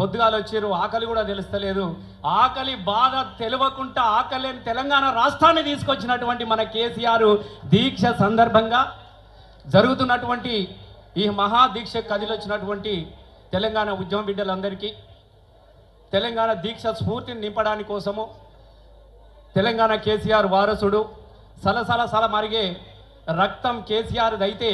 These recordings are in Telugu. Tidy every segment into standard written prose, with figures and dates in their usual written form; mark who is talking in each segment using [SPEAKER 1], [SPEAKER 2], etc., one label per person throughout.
[SPEAKER 1] పొద్దుగాలు వచ్చారు, ఆకలి కూడా తెలుస్తలేదు. ఆకలి బాధ తెలియకుండా ఆకలి తెలంగాణ రాష్ట్రాన్ని తీసుకొచ్చినటువంటి మన కేసీఆర్ దీక్ష సందర్భంగా జరుగుతున్నటువంటి ఈ మహాదీక్ష కదిలొచ్చినటువంటి తెలంగాణ ఉద్యమ బిడ్డలందరికీ తెలంగాణ దీక్ష స్ఫూర్తిని నింపడానికి కోసము తెలంగాణ కేసీఆర్ వారసుడు సలసల మరిగే రక్తం కేసీఆర్ అయితే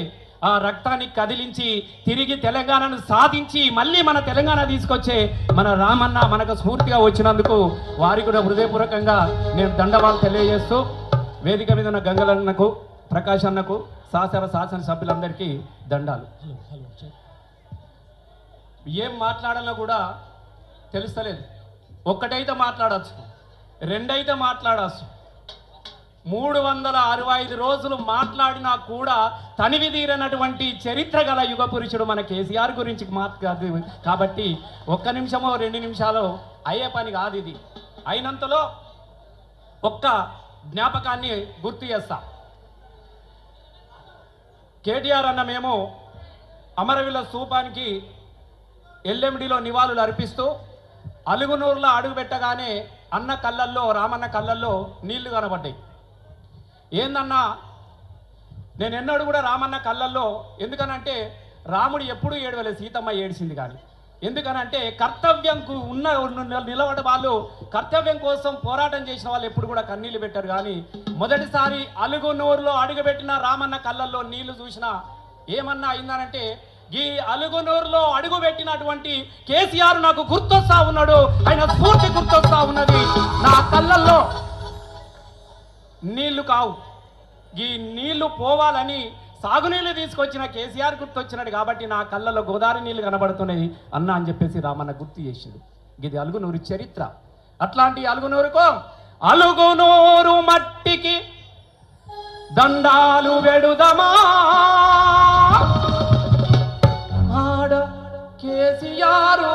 [SPEAKER 1] ఆ రక్తాన్ని కదిలించి తిరిగి తెలంగాణను సాధించి మళ్ళీ మన తెలంగాణ తీసుకొచ్చే మన రామన్న మనకు స్ఫూర్తిగా వచ్చినందుకు వారికి కూడా హృదయపూర్వకంగా నేను దండవాళ్ళు తెలియజేస్తూ వేదిక మీద ఉన్న గంగలన్నకు, ప్రకాష్ అన్నకు, శాసనసభ్యులందరికీ దండాలు. ఏం మాట్లాడాలో కూడా తెలుస్తలేదు. ఒక్కటైతే మాట్లాడచ్చు, రెండైతే మాట్లాడచ్చు, 365 రోజులు మాట్లాడినా కూడా తనివి తీరనటువంటి చరిత్ర గల యుగ పురుషుడు మన కేసీఆర్ గురించి మాట్లాడు. కాబట్టి 1 నిమిషమో 2 నిమిషాలు అయ్యే పని కాదు ఇది. అయినంతలో ఒక్క జ్ఞాపకాన్ని గుర్తు చేస్తా. కేటీఆర్ అన్న మేము అమరవీరుల స్తూపానికి ఎల్ఎండిలో నివాళులు అర్పిస్తూ అలుగునూరులో అడుగు పెట్టగానే అన్న కళ్ళల్లో, రామన్న కళ్ళల్లో నీళ్లు కనబడ్డాయి. ఏందన్నా, నేను ఎన్నడూ కూడా రామన్న కళ్ళల్లో, ఎందుకనంటే రాముడు ఎప్పుడూ ఏడవలేదు, సీతమ్మ ఏడిసింది. కానీ ఎందుకనంటే కర్తవ్యంకు నిలబడే వాళ్ళు, కర్తవ్యం కోసం పోరాటం చేసిన వాళ్ళు ఎప్పుడు కూడా కన్నీళ్లు పెట్టారు. కానీ మొదటిసారి అలుగునూరులో అడుగుపెట్టిన రామన్న కళ్ళల్లో నీళ్లు చూసినా ఏమన్నా అయిందనంటే, ఈ అలుగునూరులో అడుగు పెట్టినటువంటి కేసీఆర్ నాకు గుర్తొస్తా ఉన్నాడు, ఆయన స్ఫూర్తి గుర్తొస్తా ఉన్నది. నా కళ్ళల్లో నీళ్లు కావు, ఈ నీళ్లు పోవాలని సాగునీళ్లు తీసుకొచ్చిన కేసీఆర్ గుర్తొచ్చినాడు. కాబట్టి నా కళ్ళలో గోదావరి నీళ్లు కనబడుతున్నాయి అన్న అని చెప్పేసి రామన్న గుర్తు చేసిండు. ఇది అలుగునూరు చరిత్ర. అట్లాంటి అలుగునూరు మట్టికి దండాలు వెడుదమా, ఆడ కేసీఆర్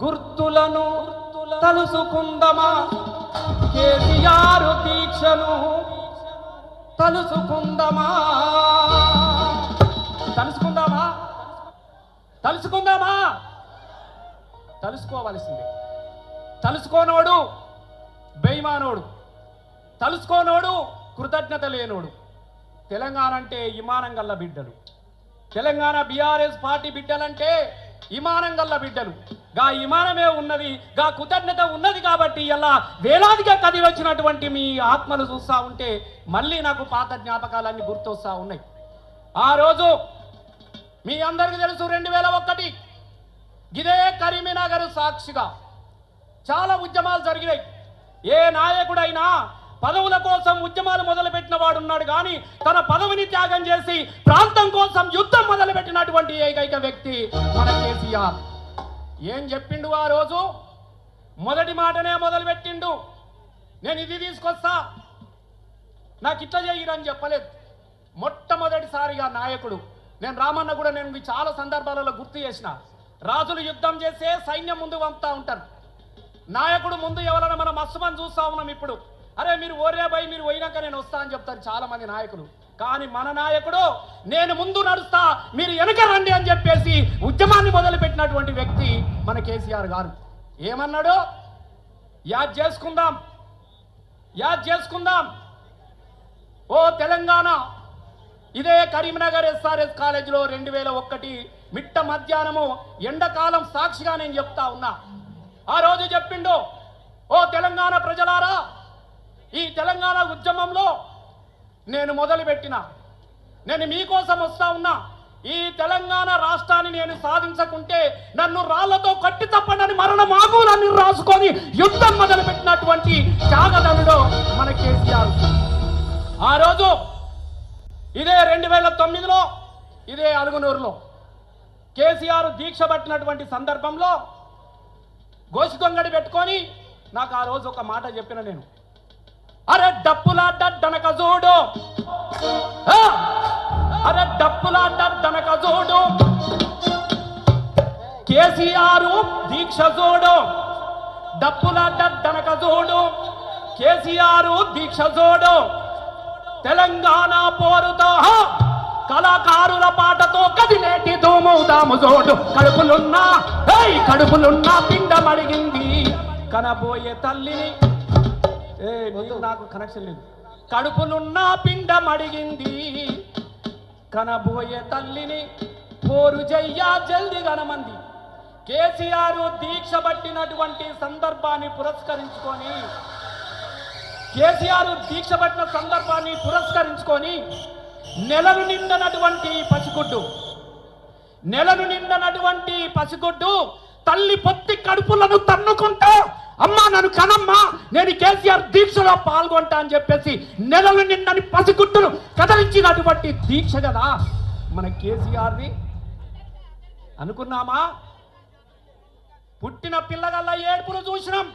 [SPEAKER 1] గుర్తులను తలుసుకుందమా, కేసీఆర్ దీక్షను తలుసుకుందామా, తలుసుకోవలసిందే. తలుసుకోనోడు బేయిమానోడు, తలుసుకోనోడు కృతజ్ఞత లేనోడు. తెలంగాణ అంటే ఇమానం గల్ల బిడ్డలు, తెలంగాణ బీఆర్ఎస్ పార్టీ బిడ్డలంటే ఇమానం గల్ల బిడ్డలు. గా ఇమానమే ఉన్నది, గా కృతజ్ఞత ఉన్నది. కాబట్టి ఇలా వేలాదిగా కదిలి వచ్చినటువంటి మీ ఆత్మలు చూస్తూ ఉంటే మళ్ళీ నాకు పాత జ్ఞాపకాలన్నీ గుర్తొస్తూ ఉన్నాయి. ఆ రోజు మీ అందరికీ తెలుసు, 2001 ఇదే కరీంనగర్ సాక్షిగా చాలా ఉద్యమాలు జరిగినాయి. ఏ నాయకుడైనా పదవుల కోసం ఉద్యమాలు మొదలుపెట్టిన వాడు ఉన్నాడు, కానీ తన పదవిని త్యాగం చేసి ప్రాంతం కోసం యుద్ధం మొదలుపెట్టినటువంటి ఏకైక వ్యక్తి మన కేసీఆర్. ఏం చెప్పిండు ఆ రోజు? మొదటి మాటనే మొదలుపెట్టిండు, నేను ఇది తీసుకొస్తా, నాకు ఇట్లా చేయరని చెప్పలేదు. మొట్టమొదటిసారిగా నాయకుడు, నేను రామన్న కూడా నేను చాలా సందర్భాలలో గుర్తు చేసిన, రాజులు యుద్ధం చేస్తే సైన్యం ముందు పంపుతా ఉంటారు, నాయకుడు ముందు ఎవరైనా మనం మస్తుమని చూస్తా ఉన్నాం. ఇప్పుడు అరే మీరు ఓరే బై, మీరు పోయినాక నేను వస్తా అని చెప్తారు చాలా మంది నాయకులు. కానీ మన నాయకుడు నేను ముందు నడుస్తా, మీరు వెనక రండి అని చెప్పేసి ఉద్యమాన్ని మొదలుపెట్టినటువంటి వ్యక్తి మన కేసీఆర్ గారు. ఏమన్నాడు? యాద్ చేసుకుందాం ఓ తెలంగాణ. ఇదే కరీంనగర్ ఎస్ఆర్ఎస్ కాలేజీలో 2001 మిట్ట మధ్యాహ్నము ఎండాకాలం సాక్షిగా నేను చెప్తా ఉన్నా. ఆ రోజు చెప్పిండు, ఓ తెలంగాణ ప్రజలారా, ఈ తెలంగాణ ఉద్యమంలో నేను మొదలుపెట్టిన, నేను మీకోసం వస్తా ఉన్నా. ఈ తెలంగాణ రాష్ట్రాన్ని నేను సాధించకుంటే నన్ను రాళ్లతో కట్టి తప్పనని మరణ మామూలన్నీ రాసుకొని యుద్ధం మొదలుపెట్టినటువంటి త్యాగదనుడు మన కేసీఆర్. ఆ రోజు ఇదే 2009లో ఇదే అలుగునూరులో కేసీఆర్ దీక్ష పట్టినటువంటి సందర్భంలో గోసి దొంగడి పెట్టుకొని నాకు ఆ రోజు ఒక మాట చెప్పిన నేను, అరే డప్పులాట డనక చూడు, అరే డప్పులాట డనక చూడు, కేసీఆర్ దీక్ష చూడు, డప్పులాట డనక చూడు, కేసీఆర్ దీక్ష చూడు, తెలంగాణ పోరుతో కళాకారుల పాటతో కదిలేటి దూముదాము జోడు కడుపులున్నా పిండం అడిగింది కనబోయే తల్లిని నాకు కనెక్షన్ లేదు. కడుపులున్న పిండం అడిగింది కనబోయే తల్లిని పోరు జయ్యా జల్ది గనమంది. కేసీఆర్ దీక్ష పట్టినటువంటి సందర్భాన్ని పురస్కరించుకొని నెలను నిండనటువంటి పసిగుడ్డు తల్లి పొత్తి కడుపులను తన్నుకుంటా అమ్మా నన్ను కనమ్మా నేను కేసీఆర్ దీక్షలో పాల్గొంటా అని చెప్పేసి నెలలు నిండని పసిగుడ్డును కదలించినటువంటి దీక్ష కదా మన కేసీఆర్ది అనుకున్నామా? పుట్టిన పిల్లగల్ల ఏడుపును చూసినాం,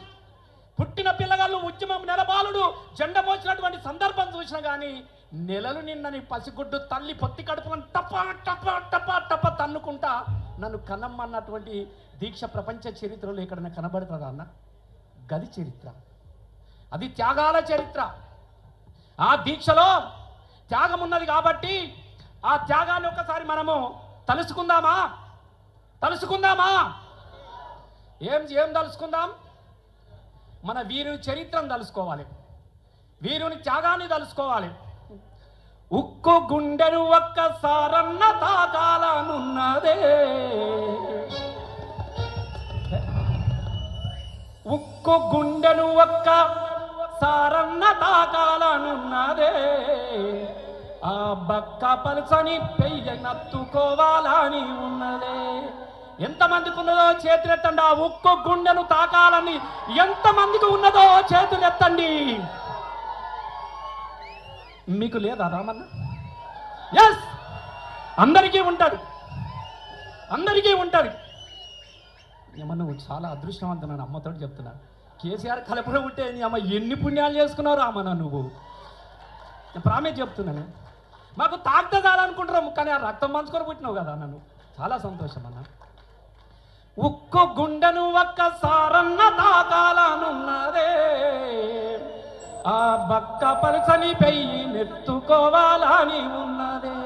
[SPEAKER 1] పుట్టిన పిల్లగాళ్ళు ఉద్యమం నెలబాలుడు జెండ మోసినటువంటి సందర్భం చూసినా కానీ నెలలు నిన్నని పసిగుడ్డు తల్లి పొత్తి కడుపులను టప తన్నుకుంటా నన్ను కన్నమ్మన్నటువంటి దీక్ష ప్రపంచ చరిత్రలో ఎక్కడైనా కనబడుతుందా అన్న? గది చరిత్ర, అది త్యాగాల చరిత్ర. ఆ దీక్షలో త్యాగం ఉన్నది కాబట్టి ఆ త్యాగాన్ని ఒక్కసారి మనము తలుసుకుందామా? ఏం తలుసుకుందాం? మన వీరుని చరిత్రను తలుసుకోవాలి, వీరుని త్యాగాన్ని తలుసుకోవాలి. ఉక్కు గుండెను ఒక్కసారన్న తాకాలనున్నదే, ఉక్కు గుండెను ఒక్కసారన్న తాకాలనున్నదే, ఆ బక్క పలుసని పెయ్యనత్తుకోవాలని ఉన్నదే. ఎంతమందికి ఉన్నదో చేతులెత్తండి. ఆ ఉక్కు గుండెను తాకాలని ఎంతమందికి ఉన్నదో చేతులెత్తండి. మీకు లేదా రామన్న? ఎస్, అందరికీ ఉంటుంది. నువ్వు చాలా అదృష్టవంతున్నాను, అమ్మతో చెప్తున్నా. కేసీఆర్ కలపడం ఉంటే నీ అమ్మ ఎన్ని పుణ్యాలు చేసుకున్నావు రామన్న నువ్వు. ప్రామిస్ చెప్తున్నాను, మాకు తాగితే చాలనుకుంటున్నాము కానీ ఆ రక్తం పంచుకొని పుట్టినావు కదా నన్ను. చాలా సంతోషం అన్న. ఉక్కు గుండెను ఒక్కసారన్న తాకాలనున్నదే, ఆ బక్క పలుసని పెయ్యి నెత్తుకోవాలని ఉన్నదే.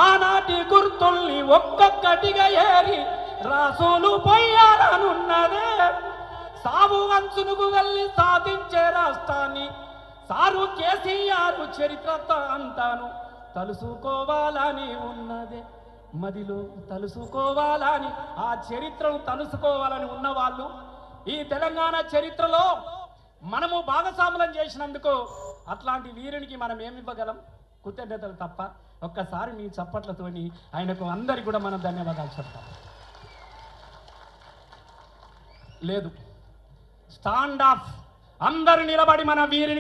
[SPEAKER 1] ఆనాటి గుర్తుల్ని ఒక్కొక్కటిగా ఏరి రాసులు పోయాలనున్నదే. సాగు అంచునుకు వెళ్ళి సాధించే రాష్ట్రాన్ని సారు కేసీఆర్ చరిత్రతో అంతాను తలుసుకోవాలని ఉన్నదే. మదిలో తలుసుకోవాలని, ఆ చరిత్రను తలుసుకోవాలని ఉన్నవాళ్ళు ఈ తెలంగాణ చరిత్రలో మనము భాగస్వాములం చేసినందుకు అట్లాంటి వీరునికి మనం ఏమివ్వగలం? కృతజ్ఞతలు తప్ప. ఒక్కసారి మీ చప్పట్లతోని ఆయనకు అందరికి కూడా మనం ధన్యవాదాలు చెప్తాం. లేదు, స్టాండ్ ఆఫ్, అందరూ నిలబడి మన వీరిని